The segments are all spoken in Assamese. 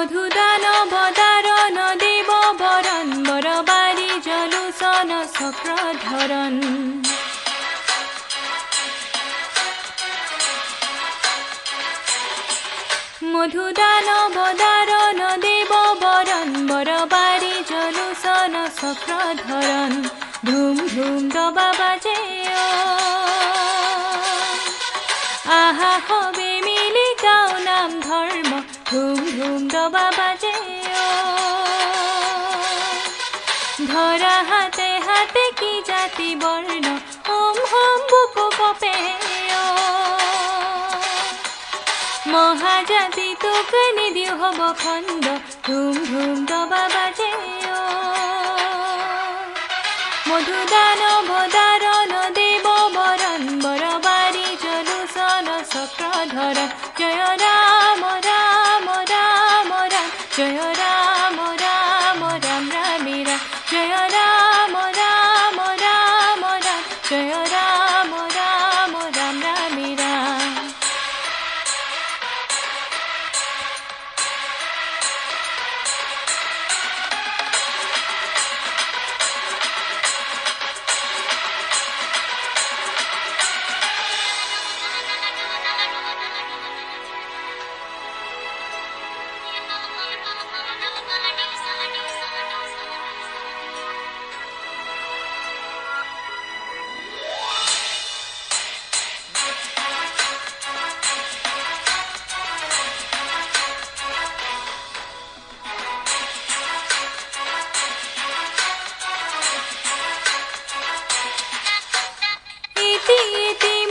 মধুদানব দারণ দেব বরণ বরবারি জলুসন চক্রধরণ মধুদানব দারণ দেব বরণ বরবারি জলুসন চক্রধরণ ধুম ধুম দবা বাজে আহা হবে মিলি গাও নাম ধর্ম ধুম ধুম দবা বাজে ধরা হাতে হাতে কি জাতি বর্ণ হোম হোম বুকু কপে মহাজাতি তোক নিদি হব খণ্ড ধুম ধুম দবা বাজে মধুদানব দারণ দেব বরণ বরবারি জলুসন চক্রধরণ জয় রাম রাম রাম রাম জয় রাম রাম রাম রামে রাম জয় রাম রাম রাম রাম জয় রাম রাম রাম রামে রাম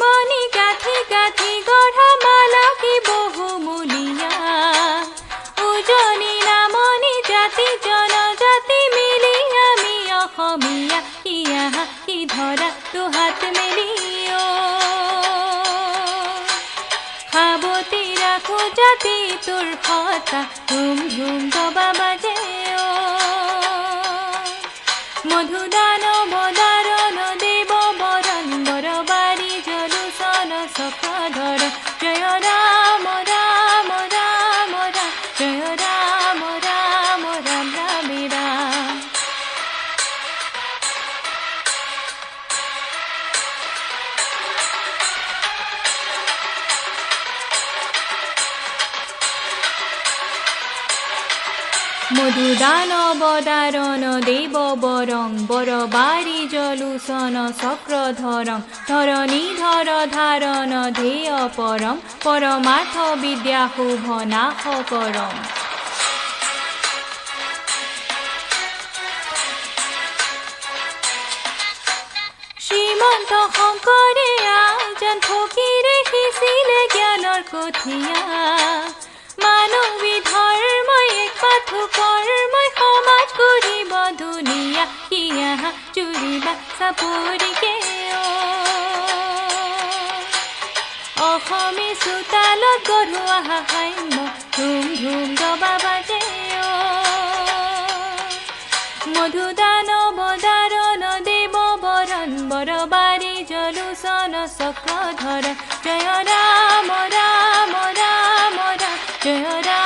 মনি গাথি গাথি গঢ়া মালা কি বহুমূলীয়া উজনি নামনি জাতি জনজাতি মিলি আমি অসমীয়া কি আহা কি ধৰা দুহাত মেলি সাৱতি ৰাখো জাতি তোৰ কথা ধুম ধুম দবা বাজে মধুদানব দাৰণ দেব বৰণ বৰবাৰি জলুসন চক্ৰধৰণ জয় ৰাম ৰাম ৰাম ৰাম জয় ৰাম ৰাম ৰাম ৰামে ৰাম মধুদানব দাৰণ দেব বৰং বৰবাৰি জলুসন চক্ৰধৰং ধৰণী ধৰ ধাৰণ ধেয় পৰম পৰমাৰ্থ বিদ্যা শুভ নাশ কৰম শ্ৰীমন্ত শংকৰে আজন ফকীৰে সিঁচিলে জ্ঞানৰ কঠিয়া মানৱী ধৰ্মই এক পাথো কৰ্মই সমাজ কৰিব দুনিয়া কি আহা চুৰিবা চাপৰিকে অসমী চোতালত গঢ়োৱা সাম্য ধুম ধুম দবা বাজে মধুদানব দাৰণ দেব বৰণ বৰবাৰি জলুসন চক্ৰধৰণ জয় ৰাম ৰাম ৰাম ৰাম জয় ৰাম